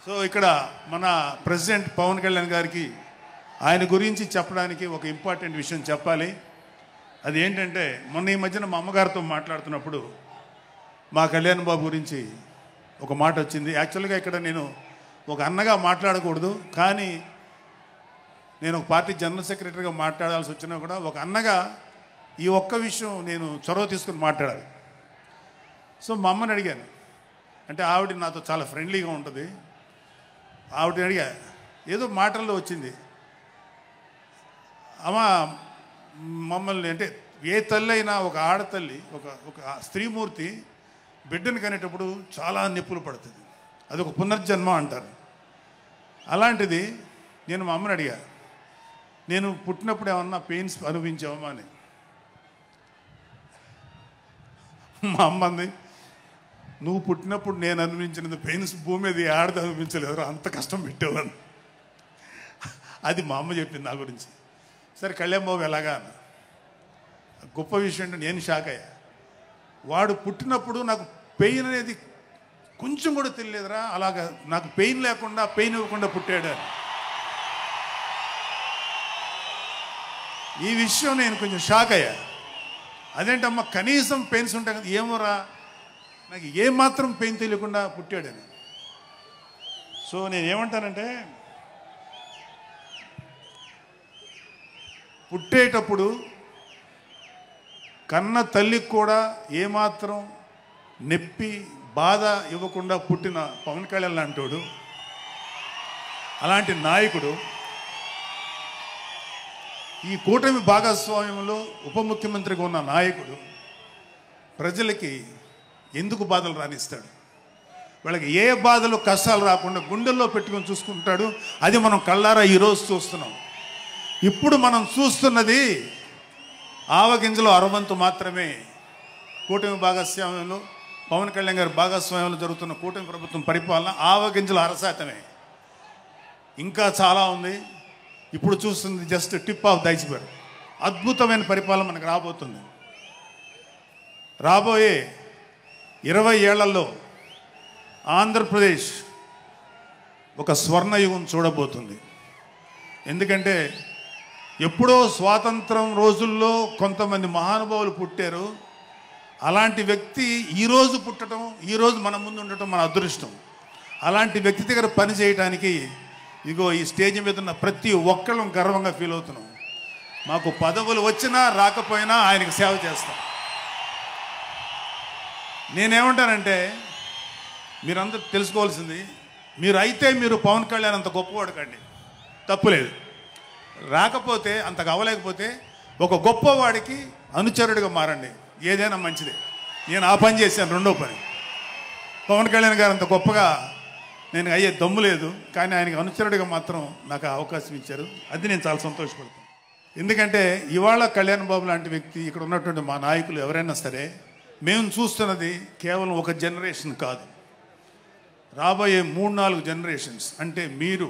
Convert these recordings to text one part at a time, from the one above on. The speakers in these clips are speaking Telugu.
సో ఇక్కడ మన ప్రెసిడెంట్ పవన్ కళ్యాణ్ గారికి ఆయన గురించి చెప్పడానికి ఒక ఇంపార్టెంట్ విషయం చెప్పాలి. అది ఏంటంటే, మొన్న ఈ మధ్యన మా అమ్మగారితో మాట్లాడుతున్నప్పుడు మా కళ్యాణ్ బాబు గురించి ఒక మాట వచ్చింది. యాక్చువల్గా ఇక్కడ నేను ఒక అన్నగా మాట్లాడకూడదు, కానీ నేను ఒక పార్టీ జనరల్ సెక్రటరీగా మాట్లాడాల్సి వచ్చినా కూడా ఒక అన్నగా ఈ ఒక్క విషయం నేను చొరవ తీసుకుని మాట్లాడాలి. సో మా అమ్మని అడిగాను, అంటే ఆవిడ నాతో చాలా ఫ్రెండ్లీగా ఉంటుంది. ఆవిడని అడిగా, ఏదో మాటల్లో వచ్చింది, అమ్మ మమ్మల్ని అంటే ఏ తల్లి అయినా ఒక ఆడతల్లి ఒక స్త్రీమూర్తి బిడ్డను కనేటప్పుడు చాలా నొప్పులు పడుతుంది, అది ఒక పునర్జన్మ అంటారు. అలాంటిది నేను మా అమ్మని అడిగా, నేను పుట్టినప్పుడు ఏమన్నా పెయిన్స్ అనుభవించావమ్మా అని. మా అమ్మ అంది, నువ్వు పుట్టినప్పుడు నేను అనుభవించిన పెయిన్స్ భూమి మీద ఆడది అనుభవించలేదు, అంత కష్టం పెట్టేవాడిని. అది మా అమ్మ చెప్పింది నా గురించి. సరే కళ్యాణ్ బాబు ఎలాగా అన్న, గొప్ప విషయం అంటే నేను షాక్ అయ్యా. వాడు పుట్టినప్పుడు నాకు పెయిన్ అనేది కొంచెం కూడా తెలియలేదురా, అలాగా నాకు పెయిన్ లేకుండా పెయిన్ ఇవ్వకుండా పుట్టాడు. ఈ విషయం నేను కొంచెం షాక్ అయ్యా. అదేంటమ్మా కనీసం పెయిన్స్ ఉంటాయి కదా, ఏమోరా నాకు ఏమాత్రం పెయిన్ తెలియకుండా పుట్టాడని. సో నేను ఏమంటానంటే, పుట్టేటప్పుడు కన్న తల్లికి కూడా ఏమాత్రం నొప్పి బాధ ఇవ్వకుండా పుట్టిన పవన్ కళ్యాణ్ లాంటోడు, అలాంటి నాయకుడు ఈ కూటమి భాగస్వామ్యంలో ఉప ముఖ్యమంత్రిగా ఉన్న నాయకుడు ప్రజలకి ఎందుకు బాధలు రానిస్తాడు? వాళ్ళకి ఏ బాధలు కష్టాలు రాకుండా గుండెల్లో పెట్టుకొని చూసుకుంటాడు. అది మనం కళ్ళారా ఈరోజు చూస్తున్నాం. ఇప్పుడు మనం చూస్తున్నది ఆవగింజలో అరవంతు మాత్రమే. కూటమి భాగస్వామ్యంలో పవన్ కళ్యాణ్ గారి భాగస్వామ్యంలో జరుగుతున్న కూటమి ప్రభుత్వం పరిపాలన ఆవగింజల అరశాతమే. ఇంకా చాలా ఉంది. ఇప్పుడు చూస్తుంది just tip of the iceberg. అద్భుతమైన పరిపాలన మనకు రాబోతుంది. రాబోయే 20 ఏళ్లలో ఆంధ్రప్రదేశ్ ఒక స్వర్ణయుగం చూడబోతుంది. ఎందుకంటే ఎప్పుడో స్వాతంత్రం రోజుల్లో కొంతమంది మహానుభావులు పుట్టారు. అలాంటి వ్యక్తి ఈరోజు పుట్టడం, ఈరోజు మన ముందు ఉండటం మన అదృష్టం. అలాంటి వ్యక్తి దగ్గర పని చేయడానికి ఇగో ఈ స్టేజ్ మీద ఉన్న ప్రతి ఒక్కళ్ళం గర్వంగా ఫీల్ అవుతున్నాం. మాకు పదవులు వచ్చినా రాకపోయినా ఆయనకు సేవ చేస్తాం. నేనేమంటానంటే, మీరందరూ తెలుసుకోవాల్సింది, మీరు పవన్ కళ్యాణ్ అంత గొప్పవాడు కండి, తప్పులేదు. రాకపోతే అంతగా అవ్వలేకపోతే ఒక గొప్పవాడికి అనుచరుడిగా మారండి, ఏదైనా మంచిదే. నేను ఆ పని చేశాను. రెండో పని, పవన్ కళ్యాణ్ గారు అంత గొప్పగా నేను అయ్యే దమ్ము లేదు, కానీ ఆయనకి అనుచరుడిగా మాత్రం నాకు అవకాశం ఇచ్చారు. అది నేను చాలా సంతోషపడతాను. ఎందుకంటే ఇవాళ కళ్యాణ్ బాబు లాంటి వ్యక్తి, ఇక్కడ ఉన్నటువంటి మా నాయకులు ఎవరైనా సరే, మేము చూస్తున్నది కేవలం ఒక జనరేషన్ కాదు, రాబోయే 3-4 జనరేషన్స్. అంటే మీరు,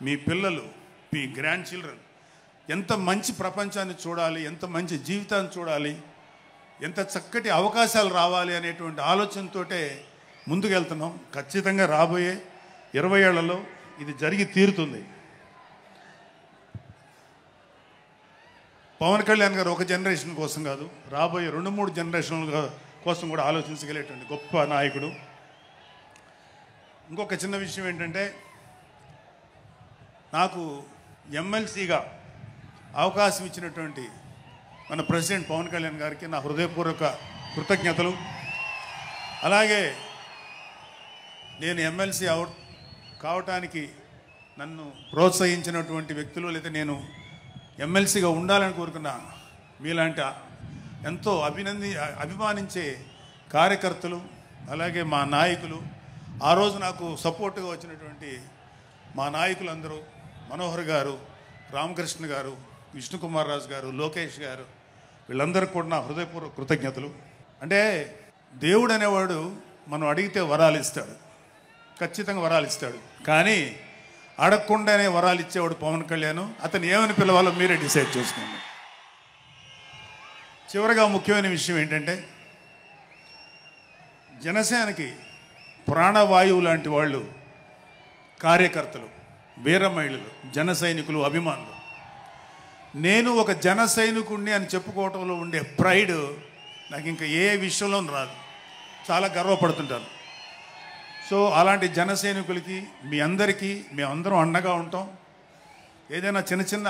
మీ పిల్లలు, మీ గ్రాండ్ చిల్డ్రన్ ఎంత మంచి ప్రపంచాన్ని చూడాలి, ఎంత మంచి జీవితాన్ని చూడాలి, ఎంత చక్కటి అవకాశాలు రావాలి అనేటువంటి ఆలోచనతోటే ముందుకెళ్తున్నాం. ఖచ్చితంగా రాబోయే 20 ఏళ్లలో ఇది జరిగి తీరుతుంది. పవన్ కళ్యాణ్ గారు ఒక జనరేషన్ కోసం కాదు, రాబోయే 2-3 జనరేషన్ల కోసం కూడా ఆలోచించగలిగేటువంటి గొప్ప నాయకుడు. ఇంకొక చిన్న విషయం ఏంటంటే, నాకు ఎమ్మెల్సీగా అవకాశం ఇచ్చినటువంటి మన ప్రెసిడెంట్ పవన్ కళ్యాణ్ గారికి నా హృదయపూర్వక కృతజ్ఞతలు. అలాగే నేను ఎమ్మెల్సీ కావటానికి నన్ను ప్రోత్సహించినటువంటి వ్యక్తులు, లేదా నేను ఎమ్మెల్సీగా ఉండాలని కోరుకున్న మీలాంటి ఎంతో అభిమానించే కార్యకర్తలు, అలాగే మా నాయకులు, ఆ రోజు నాకు సపోర్ట్గా వచ్చినటువంటి మా నాయకులందరూ, మనోహర్ గారు, రామకృష్ణ గారు, విష్ణుకుమార్ రాజు గారు, లోకేష్ గారు, వీళ్ళందరికీ కూడా నా హృదయపూర్వక కృతజ్ఞతలు. అంటే దేవుడు అనేవాడు మనం అడిగితే వరాలు ఇస్తాడు, ఖచ్చితంగా వరాలు ఇస్తాడు. కానీ అడగకుండానే వరాలు ఇచ్చేవాడు పవన్ కళ్యాణ్. అతను ఏమని పిలవాలో మీరే డిసైడ్ చేసుకోండి. చివరిగా ముఖ్యమైన విషయం ఏంటంటే, జనసేనకి ప్రాణవాయువు లాంటి వాళ్ళు కార్యకర్తలు, వీర మహిళలు, జన సైనికులు, అభిమానులు, నేను ఒక జన సైనికుడిని అని చెప్పుకోవటంలో ఉండే ప్రైడ్ నాకు ఇంకా ఏ విషయంలో రాదు. చాలా గర్వపడుతుంటాను. సో అలాంటి జన సైనికులకి మీ అందరికీ మేమందరం అండగా ఉంటాం. ఏదైనా చిన్న చిన్న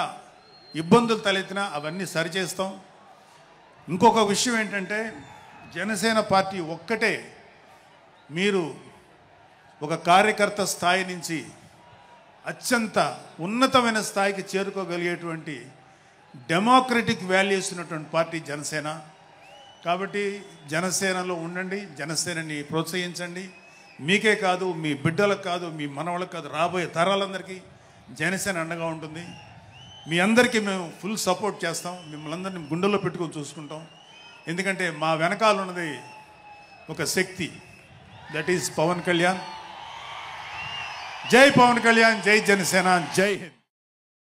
ఇబ్బందులు తలెత్తినా అవన్నీ సరిచేస్తాం. ఇంకొక విషయం ఏంటంటే, జనసేన పార్టీ ఒక్కటే మీరు ఒక కార్యకర్త స్థాయి నుంచి అత్యంత ఉన్నతమైన స్థాయికి చేరుకోగలిగేటువంటి డెమోక్రటిక్ వాల్యూస్ ఉన్నటువంటి పార్టీ జనసేన. కాబట్టి జనసేనలో ఉండండి, జనసేనని ప్రోత్సహించండి. మీకే కాదు, మీ బిడ్డలకు కాదు, మీ మనవాళ్ళకి కాదు, రాబోయే తరాలందరికీ జనసేన అండగా ఉంటుంది. మీ అందరికీ మేము ఫుల్ సపోర్ట్ చేస్తాం. మిమ్మల్ని అందరినీ గుండెల్లో పెట్టుకొని చూసుకుంటాం. ఎందుకంటే మా వెనకాల ఉన్నది ఒక శక్తి, దట్ ఈస్ పవన్ కళ్యాణ్. జై పవన్ కళ్యాణ్, జై జనసేన, జై హింద్.